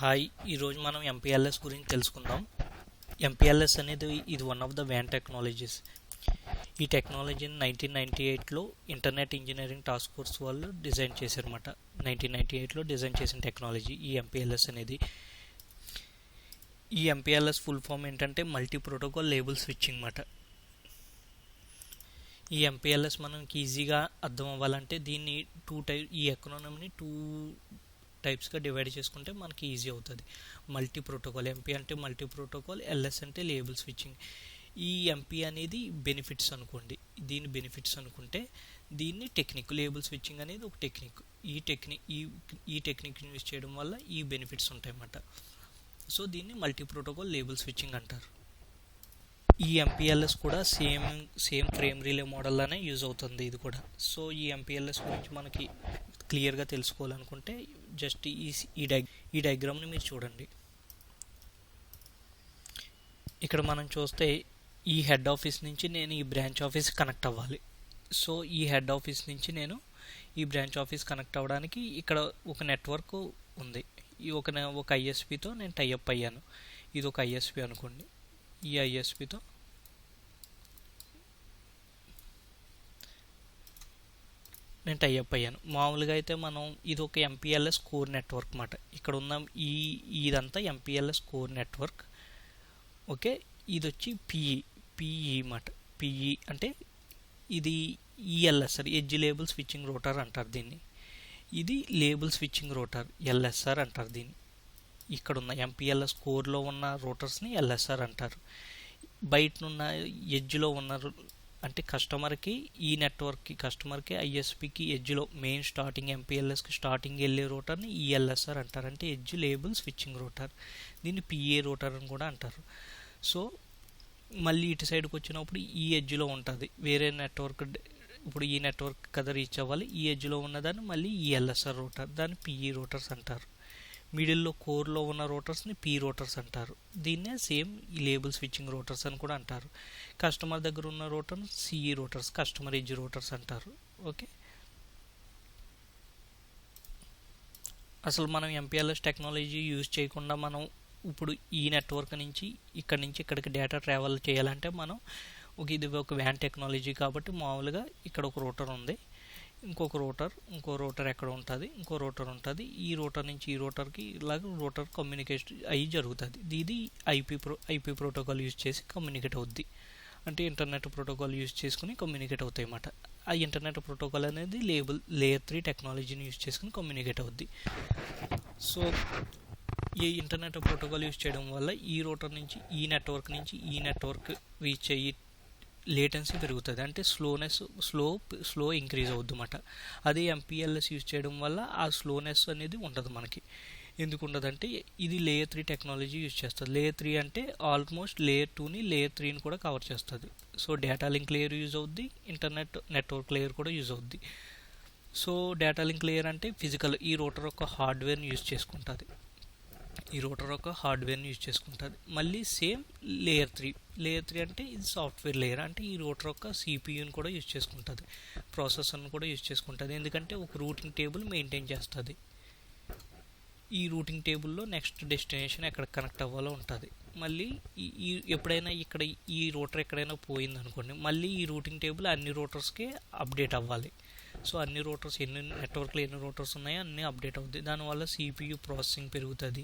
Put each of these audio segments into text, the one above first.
Hi, ఈరోజు మనం MPLS గురించి తెలుసుకుందాం. ఎంపీఎల్ఎస్ అనేది ఇది one of the van technologies. ఈ టెక్నాలజీని 1998లో ఇంటర్నెట్ ఇంజనీరింగ్ టాస్క్ ఫోర్స్ వాళ్ళు డిజైన్ చేశారన్నమాట. 1998లో డిజైన్ చేసిన టెక్నాలజీ ఈ ఎంపీఎల్ఎస్ అనేది. ఈ ఎంపీఎల్ఎస్ ఫుల్ ఫామ్ ఏంటంటే మల్టీ ప్రోటోకాల్ లేబుల్ స్విచ్చింగ్ అన్నమాట. ఈ ఎంపీఎల్ఎస్ మనకి ఈజీగా అర్థం అవ్వాలంటే దీన్ని ఈ ఎకనామీని టూ టైప్స్గా డివైడ్ చేసుకుంటే మనకి ఈజీ అవుతుంది. మల్టీ ప్రోటోకాల్, ఎంపీ అంటే మల్టీ ప్రోటోకాల్, ఎల్ఎస్ అంటే లేబుల్ స్విచ్చింగ్. ఈ ఎంపీ అనేది బెనిఫిట్స్ అనుకోండి, దీని బెనిఫిట్స్ అనుకుంటే దీన్ని టెక్నిక్, లేబుల్ స్విచ్చింగ్ అనేది ఒక టెక్నిక్. ఈ టెక్నిక్ని యూజ్ చేయడం వల్ల ఈ బెనిఫిట్స్ ఉంటాయి అన్నమాట. సో దీన్ని మల్టీ ప్రోటోకాల్ లేబుల్ స్విచ్చింగ్ అంటారు. ఈ ఎంపీఎల్ఎస్ కూడా సేమ్ ఫ్రేమ్ రిలే మోడల్లోనే యూజ్ అవుతుంది ఇది కూడా. సో ఈ ఎంపీఎల్ఎస్ గురించి మనకి క్లియర్గా తెలుసుకోవాలనుకుంటే జస్ట్ ఈ డయాగ్రామ్ని మీరు చూడండి. ఇక్కడ మనం చూస్తే ఈ హెడ్ ఆఫీస్ నుంచి నేను ఈ బ్రాంచ్ ఆఫీస్ కనెక్ట్ అవ్వాలి. సో ఈ హెడ్ ఆఫీస్ నుంచి నేను ఈ బ్రాంచ్ ఆఫీస్ కనెక్ట్ అవ్వడానికి ఇక్కడ ఒక నెట్వర్క్ ఉంది. ఈ ఒక ఐఎస్పితో నేను టైఅప్ అయ్యాను. ఇది ఒక ఐఎస్పి అనుకోండి. ఈ ఐఎస్పితో నేను టైఅప్ అయ్యాను. మామూలుగా అయితే మనం ఇది ఒక ఎంపీఎల్ఎస్ కోర్ నెట్వర్క్ అన్నమాట. ఇక్కడ ఉన్న ఇదంతా ఎంపీఎల్ఎస్ కోర్ నెట్వర్క్. ఓకే, ఇది వచ్చి పిఈ అన్నమాట. పిఈ అంటే ఇది ELSR, edge label switching rotor అంటారు దీన్ని. ఇది లేబుల్ స్విచ్చింగ్ రోటర్, ఎల్ఎస్ఆర్ అంటారు దీన్ని. ఇక్కడ ఉన్న ఎంపీఎల్ఎస్ కోర్లో ఉన్న రోటర్స్ని ఎల్ఎస్ఆర్ అంటారు. బయటనున్న ఎడ్జ్లో ఉన్న అంటే కస్టమర్కి ఐఎస్పికి ఎడ్జ్లో మెయిన్ స్టార్టింగ్ ఎంపీఎల్ఎస్కి స్టార్టింగ్ వెళ్ళే రోటర్ని ఈఎల్ఎస్ఆర్ అంటారు. అంటే ఎడ్జ్ లేబుల్ స్విచ్చింగ్ రోటర్. దీన్ని పిఏ రోటర్ అని కూడా అంటారు. సో మళ్ళీ ఇటు సైడ్కి వచ్చినప్పుడు ఈ ఎడ్జ్లో ఉంటుంది వేరే నెట్వర్క్. ఇప్పుడు ఈ నెట్వర్క్ కదా రీచ్ అవ్వాలి, ఈ ఎడ్జ్లో ఉన్నదాన్ని మళ్ళీ ఈఎల్ఎస్ఆర్ రోటర్, దాన్ని పిఈ రోటర్స్ అంటారు. మిడిల్లో కోర్లో ఉన్న రోటర్స్ని పీ రోటర్స్ అంటారు. దీన్నే సేమ్ ఈ లేబుల్ స్విచ్చింగ్ రోటర్స్ అని కూడా అంటారు. కస్టమర్ దగ్గర ఉన్న rotor CE routers, customer edge routers అంటారు. ఓకే, అసలు మనం ఎంపీఎల్ఎస్ టెక్నాలజీ యూజ్ చేయకుండా మనం ఇప్పుడు ఈ నెట్వర్క్ నుంచి ఇక్కడికి డేటా ట్రావెల్ చేయాలంటే మనం ఇది ఒక వ్యాన్ టెక్నాలజీ కాబట్టి మామూలుగా ఇక్కడ ఒక రోటర్ ఉంది, ఇంకో రోటర్ ఎక్కడ ఉంటుంది, ఇంకో రోటర్ ఉంటుంది. ఈ రోటర్ నుంచి ఈ రోటర్కి ఇలాగ రోటర్ కమ్యూనికేషన్ అయ్యి జరుగుతుంది. ఇది ఐపీ ప్రోటోకాల్ యూజ్ చేసి కమ్యూనికేట్ అవుద్ది. అంటే ఇంటర్నెట్ ప్రోటోకాల్ యూజ్ చేసుకుని కమ్యూనికేట్ అవుతాయి అన్నమాట. ఆ ఇంటర్నెట్ ప్రోటోకాల్ అనేది లేయర్ 3 టెక్నాలజీని యూజ్ చేసుకుని కమ్యూనికేట్ అవుద్ది. సో ఈ ఇంటర్నెట్ ప్రోటోకాల్ యూజ్ చేయడం వల్ల ఈ రోటర్ నుంచి ఈ నెట్వర్క్ రీచ్ అయ్యి లేటెన్సీ పెరుగుతుంది. అంటే స్లో ఇంక్రీజ్ అవుద్ది అన్నమాట. అదే ఎంపీఎల్ఎస్ యూజ్ చేయడం వల్ల ఆ స్లోనెస్ అనేది ఉండదు మనకి. ఎందుకు ఉండదంటే ఇది లేయర్ 3 టెక్నాలజీ యూజ్ చేస్తుంది. లేయర్ 3 అంటే ఆల్మోస్ట్ లేయర్ 2ని లేయర్ 3ని కూడా కవర్ చేస్తుంది. So data link layer use అవుద్ది, నెట్వర్క్ లేయర్ కూడా యూజ్ అవుద్ది. సో డేటా లింక్ లేయర్ అంటే ఫిజికల్, ఈ రోటర్ యొక్క హార్డ్వేర్ని యూజ్ చేసుకుంటుంది. మళ్ళీ సేమ్ లేయర్ 3 అంటే ఇది సాఫ్ట్వేర్ లేయర్. అంటే ఈ రోటర్ యొక్క సిపియూని కూడా యూజ్ చేసుకుంటుంది, ప్రాసెసర్ని కూడా యూజ్ చేసుకుంటుంది. ఎందుకంటే ఒక రూటింగ్ టేబుల్ మెయింటైన్ చేస్తుంది. ఈ రూటింగ్ టేబుల్లో నెక్స్ట్ డెస్టినేషన్ ఎక్కడ కనెక్ట్ అవ్వాలో ఉంటుంది. మళ్ళీ ఎప్పుడైనా ఈ రోటర్ ఎక్కడైనా పోయింది అనుకోండి, మళ్ళీ ఈ రూటింగ్ టేబుల్ అన్ని రోటర్స్కి అప్డేట్ అవ్వాలి. సో అన్ని రోటర్స్ నెట్వర్క్లో ఎన్ని రోటర్స్ ఉన్నాయో అన్నీ అప్డేట్ అవుతుంది. దానివల్ల సిపియు ప్రాసెసింగ్ పెరుగుతుంది.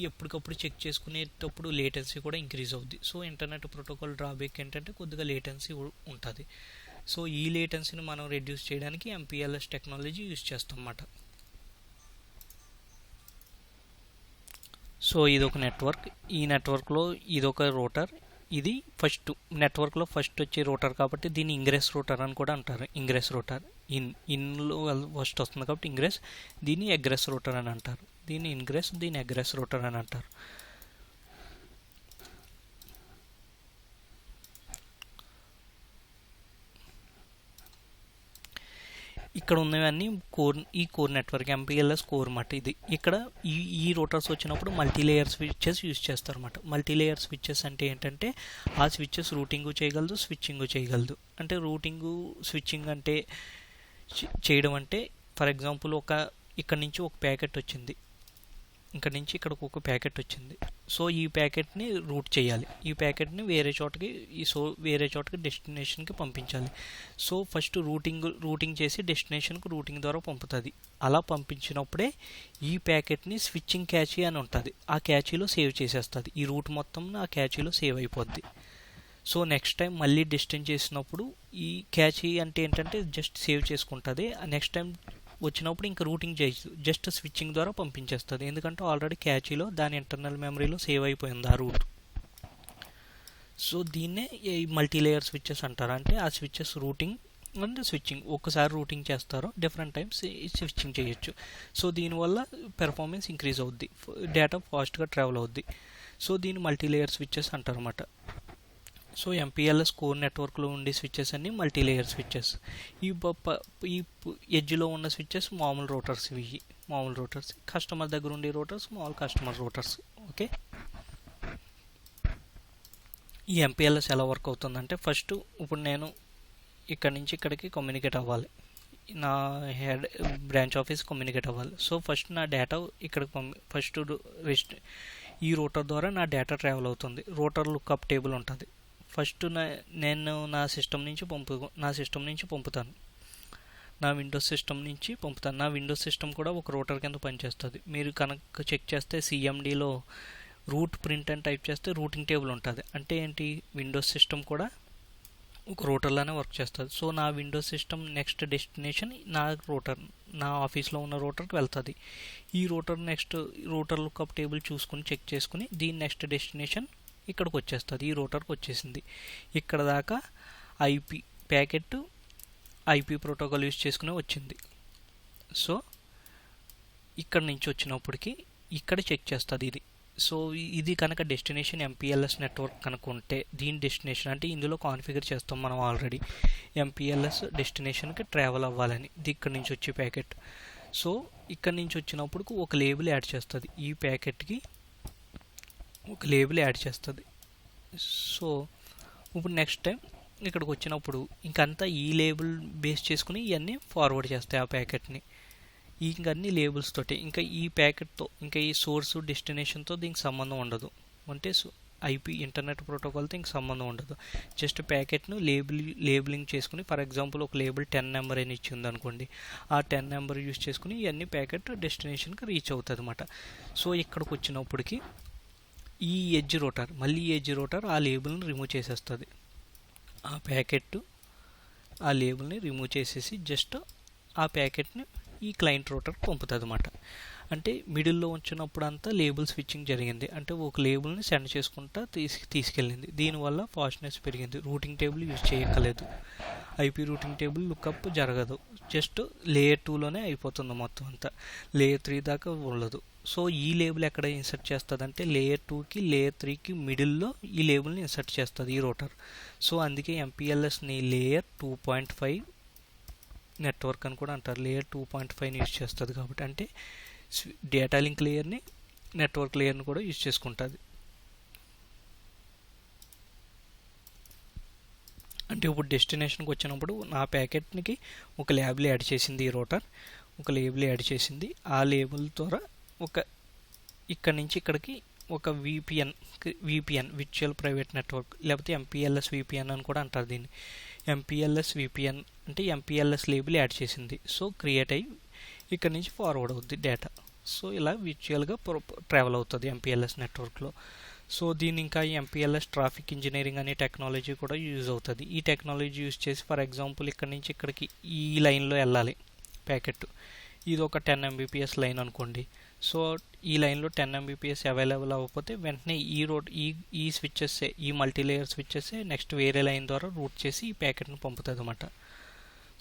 ఎప్పటికప్పుడు చెక్ చేసుకునేటప్పుడు లేటెన్సీ కూడా ఇంక్రీజ్ అవుద్ది. సో ఇంటర్నెట్ ప్రోటోకాల్ డ్రాబ్యాక్ ఏంటంటే కొద్దిగా లేటెన్సీ ఉంటుంది. సో ఈ లేటెన్సీని మనం రెడ్యూస్ చేయడానికి ఎంపీఎల్ఎస్ టెక్నాలజీ యూజ్ చేస్తాం అన్నమాట. సో ఇది ఒక నెట్వర్క్. ఈ నెట్వర్క్లో ఇదొక రోటర్. ఇది నెట్వర్క్లో ఫస్ట్ వచ్చే రోటర్ కాబట్టి దీన్ని ఇంగ్రెస్ రోటర్ అని కూడా అంటారు. ఇంగ్రెస్ రోటర్ ఇన్లో ఫస్ట్ వస్తుంది కాబట్టి ఇంగ్రెస్. దీన్ని ఎగ్రెస్ రోటర్ అని అంటారు. దీన్ని ఇన్గ్రెస్, దీన్ని ఎగ్రెస్ రోటర్ అని అంటారు. ఇక్కడ ఉన్నవన్నీ ఈ కోర్ నెట్వర్క్ ఎంపీఎల్ఎస్ కోర్ అన్నమాట. ఇది ఇక్కడ ఈ రోటర్స్ వచ్చినప్పుడు మల్టీలేయర్ స్విచ్చెస్ యూజ్ చేస్తారు అన్నమాట. మల్టీలేయర్ స్విచ్చెస్ అంటే ఏంటంటే ఆ స్విచ్చెస్ రూటింగ్ చేయగలదు, స్విచ్చింగ్ చేయగలదు. అంటే రూటింగ్ స్విచ్చింగ్ అంటే చేయడం అంటే ఫర్ ఎగ్జాంపుల్ ఇక్కడ నుంచి ఒక ప్యాకెట్ వచ్చింది, ఇక్కడ నుంచి ఇక్కడికి ఒక ప్యాకెట్ వచ్చింది. సో ఈ ప్యాకెట్ని రూట్ చేయాలి. ఈ ప్యాకెట్ని వేరే చోటకి డెస్టినేషన్కి పంపించాలి. సో ఫస్ట్ రూటింగ్ చేసి డెస్టినేషన్కి రూటింగ్ ద్వారా పంపుతుంది. అలా పంపించినప్పుడే ఈ ప్యాకెట్ని స్విచ్చింగ్ క్యాచీ అని ఉంటుంది, ఆ క్యాచీలో సేవ్ చేసేస్తుంది. ఈ రూట్ మొత్తం ఆ క్యాచీలో సేవ్ అయిపోద్ది. సో నెక్స్ట్ టైం మళ్ళీ డిస్టెన్స్ చేసినప్పుడు ఈ క్యాచీ అంటే ఏంటంటే జస్ట్ సేవ్ చేసుకుంటుంది. నెక్స్ట్ టైం వచ్చినప్పుడు ఇంకా రూటింగ్ చేయదు, జస్ట్ స్విచ్చింగ్ ద్వారా పంపించేస్తుంది. ఎందుకంటే ఆల్రెడీ క్యాచీలో దాని ఇంటర్నల్ మెమరీలో సేవ్ అయిపోయింది ఆ రూట్. సో దీన్నే ఈ మల్టీలేయర్ స్విచ్చెస్ అంటారు. అంటే ఆ స్విచ్చెస్ రూటింగ్ అండ్ స్విచ్చింగ్ ఒక్కసారి రూటింగ్ చేస్తారు, డిఫరెంట్ టైమ్స్ స్విచ్చింగ్ చేయొచ్చు. సో దీనివల్ల పెర్ఫార్మెన్స్ ఇంక్రీజ్ అవుద్ది, డేటా ఫాస్ట్గా ట్రావెల్ అవుద్ది. సో దీన్ని మల్టీలేయర్ స్విచ్చెస్ అంటారు అన్నమాట. సో ఎంపీఎల్ఎస్ కోర్ నెట్వర్క్లో ఉండే స్విచ్చెస్ అన్ని మల్టీలేయర్ స్విచ్చెస్. ఈ ఎడ్జ్లో ఉన్న స్విచ్చెస్ మామూలు రోటర్స్, ఇవి మామూలు రోటర్స్. కస్టమర్ దగ్గర ఉండే రోటర్స్ మామూలు కస్టమర్ రోటర్స్. ఓకే, ఈ ఎంపీఎల్ఎస్ ఎలా వర్క్ అవుతుందంటే ఫస్ట్ ఇప్పుడు నేను ఇక్కడ నుంచి ఇక్కడికి కమ్యూనికేట్ అవ్వాలి, నా హెడ్ బ్రాంచ్ ఆఫీస్ కమ్యూనికేట్ అవ్వాలి. సో ఫస్ట్ నా డేటా ఇక్కడికి ఈ రోటర్ ద్వారా నా డేటా ట్రావెల్ అవుతుంది. రోటర్ లుక్అప్ టేబుల్ ఉంటుంది. ఫస్ట్ నేను నా సిస్టమ్ నుంచి పంపుతాను, నా విండోస్ సిస్టమ్ నుంచి పంపుతాను. నా విండోస్ సిస్టమ్ కూడా ఒక రోటర్ కింద పనిచేస్తుంది. మీరు కనుక చెక్ చేస్తే సిఎండిలో రూట్ ప్రింట్ అని టైప్ చేస్తే రూటింగ్ టేబుల్ ఉంటుంది. అంటే ఏంటి, విండోస్ సిస్టమ్ కూడా ఒక రోటర్లానే వర్క్ చేస్తుంది. సో నా విండోస్ సిస్టమ్ నెక్స్ట్ డెస్టినేషన్ నా ఆఫీస్లో ఉన్న రోటర్కి వెళ్తుంది. ఈ రోటర్ లుక్అప్ టేబుల్ చూసుకుని చెక్ చేసుకుని దీని నెక్స్ట్ డెస్టినేషన్ ఇక్కడికి వచ్చేస్తుంది, ఈ రోటర్కి వచ్చేసింది. ఇక్కడ దాకా ఐపీ ప్రోటోకాల్ యూజ్ చేసుకుని వచ్చింది. సో ఇక్కడ నుంచి వచ్చినప్పటికీ ఇక్కడ చెక్ చేస్తుంది ఇది. సో ఇది కనుక డెస్టినేషన్ ఎంపీఎల్ఎస్ నెట్వర్క్ కనుక ఉంటే దీని డెస్టినేషన్ అంటే ఇందులో కాన్ఫిగర్ చేస్తాం మనం ఆల్రెడీ, ఎంపీఎల్ఎస్ డెస్టినేషన్కి ట్రావెల్ అవ్వాలని. ఇది ఇక్కడ నుంచి వచ్చే ప్యాకెట్. సో ఇక్కడ నుంచి వచ్చినప్పుడు ఒక లేబుల్ యాడ్ చేస్తుంది, ఈ ప్యాకెట్కి ఒక లేబుల్ యాడ్ చేస్తుంది. సో ఇప్పుడు నెక్స్ట్ టైం ఇక్కడికి వచ్చినప్పుడు ఇంకంతా ఈ లేబుల్ బేస్ చేసుకుని ఇవన్నీ ఫార్వర్డ్ చేస్తాయి ఆ ప్యాకెట్ని. ఇంకన్నీ లేబుల్స్ తోటి, ఇంకా ఈ ప్యాకెట్తో ఇంకా ఈ సోర్స్ డెస్టినేషన్తో దీనికి సంబంధం ఉండదు. అంటే ఐపీ ఇంటర్నెట్ ప్రోటోకాల్తో ఇంక సంబంధం ఉండదు. జస్ట్ ప్యాకెట్ను లేబులింగ్ చేసుకుని, ఫర్ ఎగ్జాంపుల్ ఒక లేబుల్ 10 నెంబర్ అని ఇచ్చింది అనుకోండి, ఆ 10 నెంబర్ యూజ్ చేసుకుని ఇవన్నీ ప్యాకెట్ డెస్టినేషన్కి రీచ్ అవుతుంది అన్నమాట. సో ఇక్కడికి వచ్చినప్పటికి ఈ ఎడ్జ్ రోటర్ ఆ లేబుల్ని రిమూవ్ చేసేస్తుంది. ఆ ప్యాకెట్ ఆ లేబుల్ని రిమూవ్ చేసేసి జస్ట్ ఆ ప్యాకెట్ని ఈ క్లయింట్ రోటర్కి పంపుతుంది అన్నమాట. అంటే మిడిల్లో ఉంచినప్పుడు అంతా లేబుల్ స్విచ్చింగ్ జరిగింది, అంటే ఒక లేబుల్ని సెండ్ చేసుకుంటా తీసుకెళ్ళింది. దీనివల్ల ఫాస్ట్నెస్ పెరిగింది. రూటింగ్ టేబుల్ యూజ్ చేయక్కలేదు, ఐపీ రూటింగ్ టేబుల్ లుక్అప్ జరగదు, జస్ట్ లేయర్ 2లోనే అయిపోతుంది మొత్తం అంతా, లేయర్ 3 దాకా ఉండదు. సో ఈ లేబుల్ ఎక్కడ ఇన్సర్ట్ చేస్తుంది అంటే లేయర్ 2కి లేయర్ 3కి మిడిల్లో ఈ లేబుల్ని ఇన్సర్ట్ చేస్తుంది ఈ రోటర్. సో అందుకే ఎంపీఎల్ఎస్ని లేయర్ 2.5 నెట్వర్క్ అని కూడా అంటారు. లేయర్ 2.5ని యూజ్ చేస్తుంది కాబట్టి, అంటే డేటా లింక్ లేయర్ని నెట్వర్క్ లేయర్ని కూడా యూజ్ చేసుకుంటుంది. అంటే ఇప్పుడు డెస్టినేషన్కి వచ్చినప్పుడు నా ప్యాకెట్కి ఒక లేబుల్ యాడ్ చేసింది ఈ రోటర్, ఒక లేబుల్ యాడ్ చేసింది. ఆ లేబుల్ ద్వారా ఇక్కడ నుంచి ఇక్కడికి ఒక విపిఎన్ విర్చువల్ ప్రైవేట్ నెట్వర్క్, లేకపోతే ఎంపీఎల్ఎస్ విపిఎన్ అని కూడా అంటారు దీన్ని. ఎంపీఎల్ఎస్ విపిఎన్ అంటే ఎంపీఎల్ఎస్ లేబుల్ యాడ్ చేసింది. సో క్రియేట్ అయ్యి ఇక్కడ నుంచి ఫార్వర్డ్ అవుద్ది డేటా. సో ఇలా విర్చువల్గా ట్రావెల్ అవుతుంది ఎంపీఎల్ఎస్ నెట్వర్క్లో. సో దీని ఇంకా ఎంపీఎల్ఎస్ ట్రాఫిక్ ఇంజనీరింగ్ అనే టెక్నాలజీ కూడా యూజ్ అవుతుంది. ఈ టెక్నాలజీ యూజ్ చేసి ఫర్ ఎగ్జాంపుల్ ఇక్కడ నుంచి ఇక్కడికి ఈ లైన్లో వెళ్ళాలి ప్యాకెట్, ఇది ఒక 10 Mbps లైన్ అనుకోండి. సో ఈ లైన్లో 10 Mbps అవైలబుల్ అవ్వకపోతే వెంటనే ఈ స్విచ్చెస్, ఈ మల్టీలేయర్ స్విచ్చెస్ నెక్స్ట్ వేరే లైన్ ద్వారా రూట్ చేసి ఈ ప్యాకెట్ని పంపుతుంది అన్నమాట.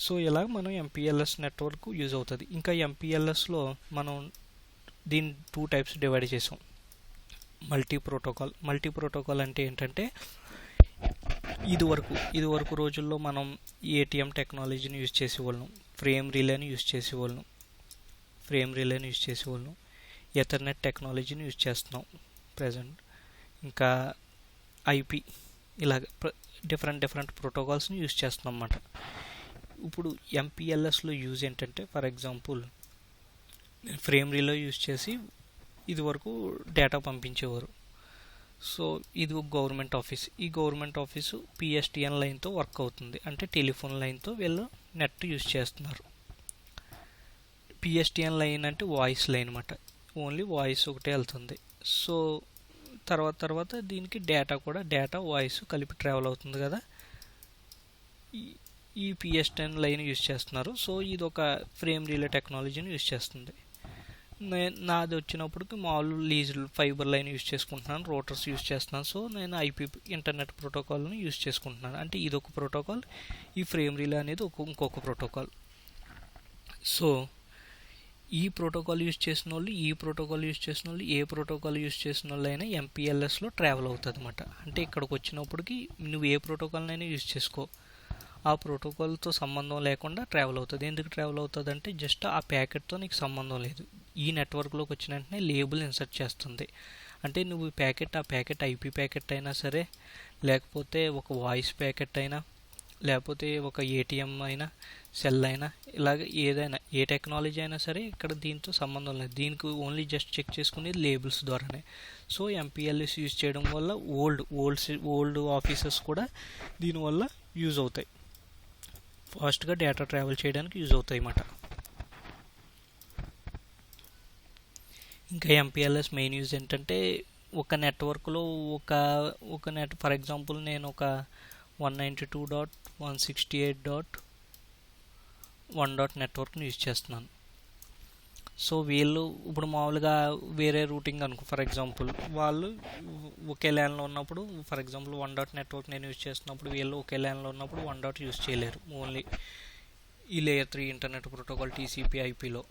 సో ఇలా మనం ఎంపీఎల్ఎస్ నెట్వర్క్ యూజ్ అవుతుంది. ఇంకా ఎంపీఎల్ఎస్లో మనం దీన్ని 2 టైప్స్ డివైడ్ చేసాం. మల్టీ ప్రోటోకాల్ అంటే ఏంటంటే ఇదివరకు రోజుల్లో మనం ఏటీఎం టెక్నాలజీని యూజ్ చేసేవాళ్ళం, ఫ్రేమ్ రిలేని యూజ్ చేసేవాళ్ళం, ఎథర్నెట్ టెక్నాలజీని యూజ్ చేస్తున్నాం ప్రజెంట్. ఇంకా ఐపీ, ఇలాగ డిఫరెంట్ ప్రోటోకాల్స్ని యూజ్ చేస్తున్నాం అన్నమాట. ఇప్పుడు ఎంపీఎల్ఎస్లో యూజ్ ఏంటంటే for example frame relay use చేసి ఇది వరకు డేటా పంపించేవారు. సో ఇది ఒక గవర్నమెంట్ ఆఫీస్. ఈ గవర్నమెంట్ ఆఫీసు పిఎస్టిఎన్ లైన్తో వర్క్ అవుతుంది, అంటే టెలిఫోన్ లైన్తో వీళ్ళు నెట్ యూజ్ చేస్తున్నారు. పిఎస్టిఎన్ లైన్ అంటే వాయిస్ లైన్ అనమాట, ఓన్లీ వాయిస్ ఒకటే వెళ్తుంది. సో తర్వాత దీనికి డేటా వాయిస్ కలిపి ట్రావెల్ అవుతుంది కదా, ఈ పిఎస్టిఎన్ లైన్ యూజ్ చేస్తున్నారు. సో ఇది ఒక ఫ్రేమ్ రిలే టెక్నాలజీని యూజ్ చేస్తుంది. నాది వచ్చినప్పటికి మామూలు లీజ్ ఫైబర్ లైన్ యూజ్ చేసుకుంటున్నాను, రోటర్స్ యూజ్ చేస్తున్నాను. సో నేను ఐపీ ఇంటర్నెట్ ప్రోటోకాల్ని యూజ్ చేసుకుంటున్నాను. అంటే ఇది ఒక ప్రోటోకాల్, ఈ ఫ్రేమ్ రిలే అనేది ఇంకొక ప్రోటోకాల్. సో ఈ ప్రోటోకాల్ యూజ్ చేసిన వాళ్ళు ఏ ప్రోటోకాల్ యూజ్ చేసిన వాళ్ళు అయినా ఎంపీఎల్ఎస్లో ట్రావెల్ అవుతుంది అనమాట. అంటే ఇక్కడికి వచ్చినప్పటికి నువ్వు ఏ ప్రోటోకాల్నైనా యూజ్ చేసుకో, ఆ ప్రోటోకాల్తో సంబంధం లేకుండా ట్రావెల్ అవుతుంది. ఎందుకు ట్రావెల్ అవుతుంది అంటే జస్ట్ ఆ ప్యాకెట్తో నీకు సంబంధం లేదు. ఈ నెట్వర్క్లోకి వచ్చిన వెంటనే లేబుల్ ఇన్సర్ట్ చేస్తుంది. అంటే నువ్వు ఆ ప్యాకెట్ ఐపీ ప్యాకెట్ అయినా సరే, లేకపోతే ఒక వాయిస్ ప్యాకెట్ అయినా, లేకపోతే ఒక ఏటీఎం అయినా, సెల్ అయినా, ఇలాగ ఏదైనా ఏ టెక్నాలజీ అయినా సరే ఇక్కడ దీంతో సంబంధం లేదు. దీనికి ఓన్లీ జస్ట్ చెక్ చేసుకునేది లేబుల్స్ ద్వారానే. సో ఎంపీఎల్ఎస్ యూజ్ చేయడం వల్ల ఓల్డ్ ఆఫీసెస్ కూడా దీనివల్ల యూజ్ అవుతాయి, ఫాస్ట్గా డేటా ట్రావెల్ చేయడానికి యూజ్ అవుతాయి అన్నమాట. ఇంకా ఎంపీఎల్ఎస్ మెయిన్ యూజ్ ఏంటంటే ఒక నెట్వర్క్లో ఫర్ ఎగ్జాంపుల్ నేను ఒక 192.168.1 నెట్వర్క్ని యూజ్ చేస్తున్నాను. సో వీళ్ళు ఇప్పుడు మామూలుగా వేరే రూటింగ్ అనుకో, ఫర్ ఎగ్జాంపుల్ వాళ్ళు ఒకే ల్యాన్లో ఉన్నప్పుడు, ఫర్ ఎగ్జాంపుల్ 1 నెట్వర్క్ నేను యూజ్ చేస్తున్నప్పుడు వీళ్ళు ఒకే ల్యాన్లో ఉన్నప్పుడు 1 యూజ్ చేయలేరు, ఓన్లీ ఈ లేయర్ 3 ఇంటర్నెట్ ప్రోటోకాల్ టీసీపీ ఐపీలో,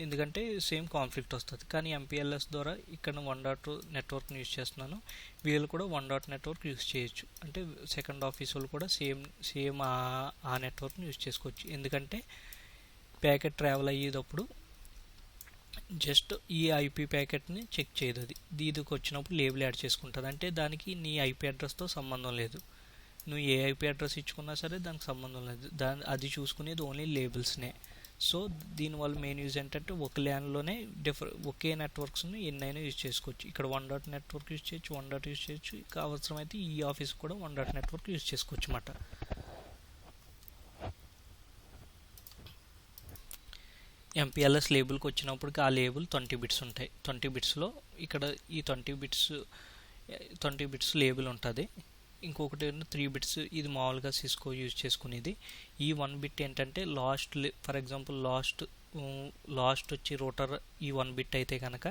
ఎందుకంటే సేమ్ కాన్ఫ్లిక్ట్ వస్తుంది. కానీ ఎంపీఎల్ఎస్ ద్వారా ఇక్కడ 1 నెట్వర్క్ని యూజ్ చేస్తున్నాను, వీళ్ళు కూడా 1 నెట్వర్క్ యూజ్ చేయొచ్చు. అంటే సెకండ్ ఆఫీస్ వాళ్ళు కూడా సేమ్ ఆ నెట్వర్క్ని యూజ్ చేసుకోవచ్చు. ఎందుకంటే ప్యాకెట్ ట్రావెల్ అయ్యేటప్పుడు జస్ట్ ఈ ఐపీ ప్యాకెట్ని చెక్ చేయదు, అది దీనికి వచ్చినప్పుడు లేబుల్ యాడ్ చేసుకుంటుంది. అంటే దానికి నీ ఐపీ అడ్రస్తో సంబంధం లేదు, నువ్వు ఏ ఐపీ అడ్రస్ ఇచ్చుకున్నా సరే దానికి సంబంధం లేదు, అది చూసుకునేది ఓన్లీ లేబుల్స్నే. సో దీనివల్ల మెయిన్ యూజ్ ఏంటంటే ఒక ల్యాన్లోనే ఒకే నెట్వర్క్స్ని ఎన్నైనా యూజ్ చేసుకోవచ్చు. ఇక్కడ 1 నెట్వర్క్ యూజ్ చేయొచ్చు, 1 యూజ్ చేయొచ్చు, ఇంకా అవసరమైతే ఈ ఆఫీస్ కూడా 1 నెట్వర్క్ యూజ్ చేసుకోవచ్చు అన్నమాట. ఎంపీఎల్ఎస్ లేబుల్కి వచ్చినప్పటికి ఆ లేబుల్ 20 బిట్స్ ఉంటాయి. 20 బిట్స్లో ఇక్కడ ఈ 20 బిట్స్ లేబుల్ ఉంటుంది. ఇంకొకటి 3 బిట్స్ ఇది మామూలుగా సిస్కో యూజ్ చేసుకునేది. ఈ 1 బిట్ ఏంటంటే ఫర్ ఎగ్జాంపుల్ లాస్ట్ వచ్చి రూటర్ ఈ 1 బిట్ అయితే కనుక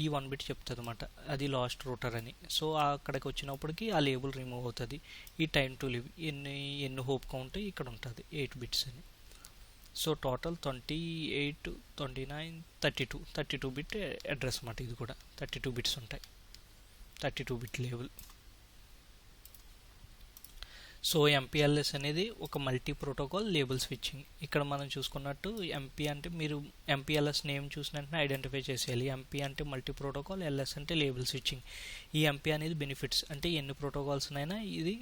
ఈ 1 బిట్ చెప్తుంది అనమాట, అది లాస్ట్ రూటర్ అని. సో అక్కడికి వచ్చినప్పటికి ఆ లేబుల్ రిమూవ్ అవుతుంది. ఈ టైమ్ టు లివ్ ఎన్ని హోప్ కౌంట్ ఇక్కడ ఉంటుంది 8 బిట్స్ అని. సో టోటల్ 28, 29, 32 బిట్ అడ్రస్ అన్నమాట. ఇది కూడా 32 బిట్స్ ఉంటాయి, 32 బిట్ లేబుల్. సో ఎంపీఎల్ఎస్ అనేది ఒక మల్టీ ప్రోటోకాల్ లేబుల్ స్విచ్చింగ్. ఇక్కడ మనం చూసుకున్నట్టు ఎంపీ అంటే మీరు ఎంపీఎల్ఎస్ నేమ్ చూసిన వెంటనే ఐడెంటిఫై చేసేయాలి. ఎంపీ అంటే మల్టీ ప్రోటోకాల్, ఎల్ఎస్ అంటే లేబుల్ స్విచ్చింగ్. ఈ ఎంపీ అనేది బెనిఫిట్స్, అంటే ఎన్ని ప్రోటోకాల్స్నైనా ఇది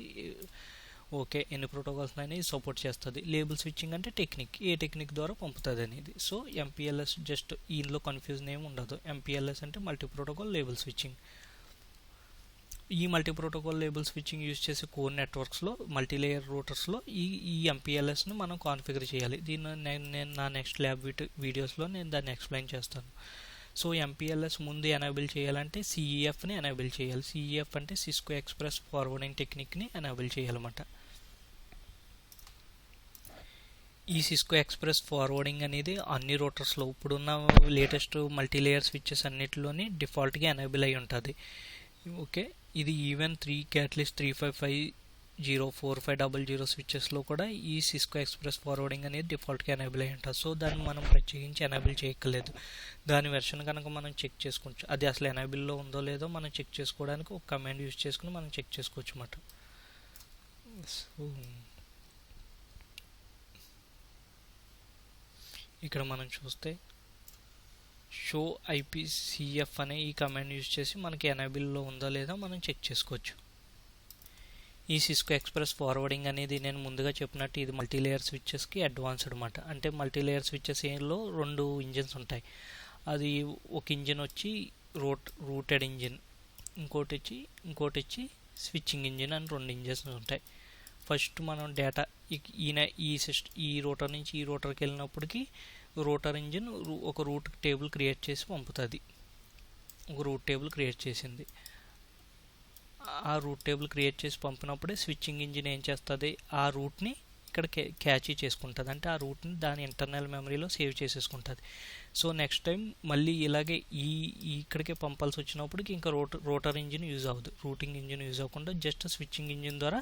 ఎన్ని ప్రోటోకాల్స్నైనా ఇది సపోర్ట్ చేస్తుంది. లేబుల్ స్విచ్చింగ్ అంటే టెక్నిక్, ఏ టెక్నిక్ ద్వారా పంపుతుంది అనేది. సో ఎంపీఎల్ఎస్ జస్ట్ ఇందులో కన్ఫ్యూజన్ ఏమి ఉండదు. ఎంపీఎల్ఎస్ అంటే మల్టీ ప్రోటోకాల్ లేబుల్ స్విచ్చింగ్. ఈ multi protocol label switching use చేసే కోర్ నెట్వర్క్స్లో, మల్టీలేయర్ రూటర్స్లో ఈ ఎంపీఎల్ఎస్ని మనం కాన్ఫిగర్ చేయాలి. దీన్ని నేను నా నెక్స్ట్ ల్యాబ్ వీడియోస్లో నేను దాన్ని ఎక్స్ప్లెయిన్ చేస్తాను. సో ఎంపీఎల్ఎస్ ముందు ఎనేబుల్ చేయాలంటే సిఈఎఫ్ని ఎనేబుల్ చేయాలి. సిఈఎఫ్ అంటే సిస్కో ఎక్స్ప్రెస్ ఫార్వర్డింగ్ టెక్నిక్ని ఎనేబుల్ చేయాలన్నమాట. ఈ సిస్కో ఎక్స్ప్రెస్ ఫార్వర్డింగ్ అనేది అన్ని రూటర్స్లో ఇప్పుడున్న లేటెస్ట్ మల్టీలేయర్ స్విచ్చెస్ అన్నిటిలోని డిఫాల్ట్గా ఎనేబుల్ అయి ఉంటుంది. ఓకే, ఇది ఈవెన్ 3 క్యాటలిస్ట్ 355.04500 స్విచ్చెస్లో కూడా ఈ సిస్కో ఎక్స్ప్రెస్ ఫార్వర్డింగ్ అనేది డిఫాల్ట్గా ఎనేబుల్ అయి ఉంటుంది. సో దాన్ని మనం ప్రత్యేకించి ఎనేబుల్ చేయక్కర్లేదు. దాని వెర్షన్ కనుక మనం చెక్ చేసుకోవచ్చు, అది అసలు ఎనేబుల్లో ఉందో లేదో మనం చెక్ చేసుకోవడానికి ఒక కమాండ్ యూజ్ చేసుకుని మనం చెక్ చేసుకోవచ్చు అన్నమాట. సో ఇక్కడ మనం చూస్తే షో ఐపీసీఎఫ్ అనే ఈ కమాండ్ యూజ్ చేసి మనకి ఎనేబుల్లో ఉందో లేదో మనం చెక్ చేసుకోవచ్చు. ఈ సిస్కో ఎక్స్ప్రెస్ ఫార్వర్డింగ్ అనేది నేను ముందుగా చెప్పినట్టు ఇది మల్టీలేయర్ స్విచ్చెస్కి అడ్వాన్స్డ్ అనమాట. అంటే మల్టీలేయర్ స్విచ్చెస్ లో 2 ఇంజిన్స్ ఉంటాయి. అది ఒక ఇంజిన్ వచ్చి రూటెడ్ ఇంజిన్, ఇంకోటి వచ్చి స్విచ్చింగ్ ఇంజిన్ అని 2 ఇంజిన్స్ ఉంటాయి. ఫస్ట్ మనం డేటా ఈ రోటర్ నుంచి ఈ రోటర్కి వెళ్ళినప్పటికీ రోటర్ ఇంజిన్ ఒక రూట్ టేబుల్ క్రియేట్ చేసి పంపుతుంది. ఒక రూట్ టేబుల్ క్రియేట్ చేసింది. ఆ రూట్ టేబుల్ క్రియేట్ చేసి పంపినప్పుడే స్విచ్చింగ్ ఇంజిన్ ఏం చేస్తుంది, ఆ రూట్ని ఇక్కడ క్యాచీ చేసుకుంటుంది. అంటే ఆ రూట్ని దాని ఇంటర్నల్ మెమరీలో సేవ్ చేసేసుకుంటుంది. సో నెక్స్ట్ టైం మళ్ళీ ఇలాగే ఇక్కడికే పంపాల్సి వచ్చినప్పటికి ఇంకా రోటర్ ఇంజిన్ యూజ్ అవ్వదు, రూటింగ్ ఇంజిన్ యూజ్ అవ్వకుండా జస్ట్ స్విచ్చింగ్ ఇంజిన్ ద్వారా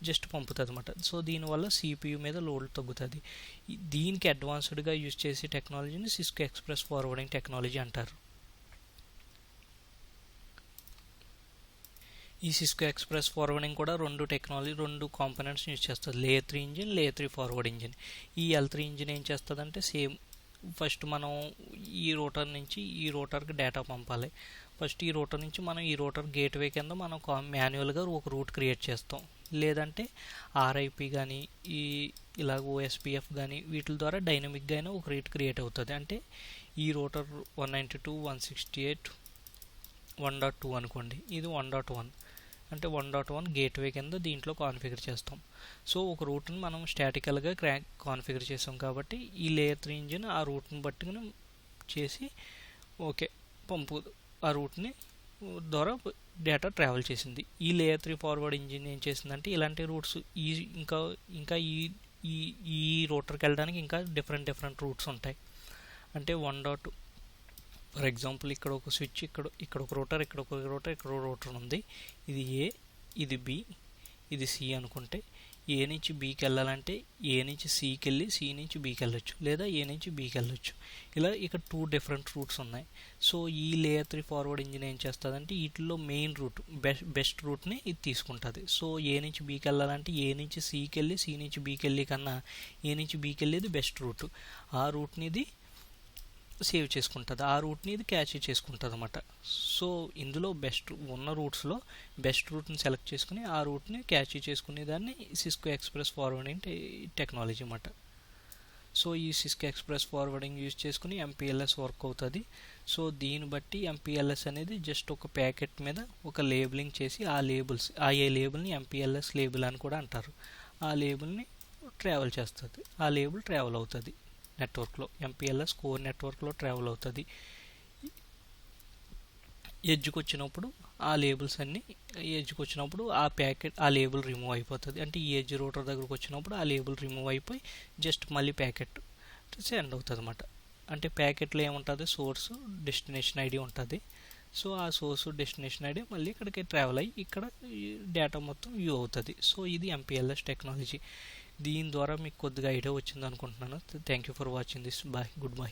జస్ట్ పంపుతుంది అనమాట. సో దీనివల్ల CPU మీద లోడ్ తగ్గుతుంది. దీనికి అడ్వాన్స్డ్గా యూజ్ చేసే టెక్నాలజీని సిస్కో ఎక్స్ప్రెస్ ఫార్వర్డింగ్ టెక్నాలజీ అంటారు. ఈ సిస్కో ఎక్స్ప్రెస్ ఫార్వర్డింగ్ కూడా 2 కాంపోనెంట్స్ యూజ్ చేస్తుంది. Layer 3 engine, layer 3 forward engine. ఈ L3 ఇంజిన్ ఏం చేస్తుందంటే సేమ్ ఫస్ట్ మనం ఈ రోటర్ నుంచి ఈ రోటర్కి డేటా పంపాలి. ఫస్ట్ ఈ రోటర్ నుంచి మనం ఈ రోటర్ గేట్వే కింద మనం మాన్యువల్గా ఒక రూట్ క్రియేట్ చేస్తాం. లేదంటే RIP కానీ ఇలాగ OSPF కానీ వీటి ద్వారా డైనమిక్గా అయినా ఒక రూట్ క్రియేట్ అవుతుంది. అంటే ఈ రోటర్ 192.168.1.2 అనుకోండి, ఇది 1.1 అంటే 1.1 గేట్వే కింద దీంట్లో కాన్ఫిగర్ చేస్తాం. సో ఒక రూట్ని మనం స్టాటికల్గా కాన్ఫిగర్ చేస్తాం కాబట్టి ఈ లేయర్ 3 ఇంజిన్ ఆ రూట్ని బట్టి చేసి ఓకే ఆ రూట్ని ద్వారా డేటా ట్రావెల్ చేసింది. ఈ లేయర్ 3 ఫార్వర్డ్ ఇంజిన్ ఏం చేసిందంటే ఇలాంటి రూట్స్ ఇంకా ఈ రూటర్కి వెళ్ళడానికి ఇంకా డిఫరెంట్ రూట్స్ ఉంటాయి. అంటే 1.2 ఫర్ ఎగ్జాంపుల్ ఇక్కడ ఒక స్విచ్, ఇక్కడ ఒక రోటర్, ఇక్కడ ఒక రోటర్, ఇక్కడ ఒక రోటర్ ఉంది. ఇది A, ఇది B, ఇది C అనుకుంటే A నుంచి Bకి వెళ్ళాలంటే A నుంచి Cకి వెళ్ళి C నుంచి Bకి వెళ్ళొచ్చు, లేదా A నుంచి Bకి వెళ్ళొచ్చు. ఇలా ఇక్కడ 2 డిఫరెంట్ రూట్స్ ఉన్నాయి. సో ఈ లేయర్ 3 ఫార్వర్డ్ ఇంజిన్ ఏం చేస్తుందంటే వీటిలో మెయిన్ రూట్ బెస్ట్ రూట్ని ఇది తీసుకుంటుంది. సో A నుంచి Bకి వెళ్ళాలంటే A నుంచి Cకి వెళ్ళి C నుంచి Bకి వెళ్ళి కన్నా A నుంచి Bకి వెళ్ళేది బెస్ట్ రూట్. ఆ రూట్ని ఇది సేవ్ చేసుకుంటుంది, ఆ రూట్ని ఇది క్యాచ్ చేసుకుంటుంది అన్నమాట. సో ఇందులో రూట్స్లో బెస్ట్ రూట్ని సెలెక్ట్ చేసుకుని ఆ రూట్ని క్యాచ్ చేసుకునే దాన్ని సిస్కో ఎక్స్ప్రెస్ ఫార్వర్డింగ్ టెక్నాలజీ అన్నమాట. సో ఈ సిస్కో ఎక్స్ప్రెస్ ఫార్వర్డింగ్ యూజ్ చేసుకుని MPLS వర్క్ అవుతుంది. సో దీన్ని బట్టి MPLS అనేది జస్ట్ ఒక ప్యాకెట్ మీద ఒక లేబులింగ్ చేసి ఆ లేబుల్ని MPLS లేబుల్ అని కూడా అంటారు. ఆ లేబుల్ని ట్రావెల్ చేస్తుంది, ఆ లేబుల్ ట్రావెల్ అవుతుంది నెట్వర్క్లో, MPLS కోర్ నెట్వర్క్లో ట్రావెల్ అవుతుంది. ఎడ్జ్కి వచ్చినప్పుడు ఆ లేబుల్స్ అన్నీ ఆ లేబుల్ రిమూవ్ అయిపోతుంది. అంటే ఈ ఎడ్జ్ రూటర్ దగ్గరకు వచ్చినప్పుడు ఆ లేబుల్ రిమూవ్ అయిపోయి జస్ట్ మళ్ళీ ప్యాకెట్ సెండ్ అవుతుంది అన్నమాట. అంటే ప్యాకెట్లో ఏముంటుంది, సోర్స్ డెస్టినేషన్ ID ఉంటుంది. సో ఆ సోర్స్ డెస్టినేషన్ ID మళ్ళీ ఇక్కడికి ట్రావెల్ అయ్యి ఇక్కడ డేటా మొత్తం వ్యూ అవుతుంది. సో ఇది MPLS టెక్నాలజీ. దీని ద్వారా మీకు కొద్దిగా ఐడియా వచ్చింది అనుకుంటున్నాను. Thank you for watching this. Good bye.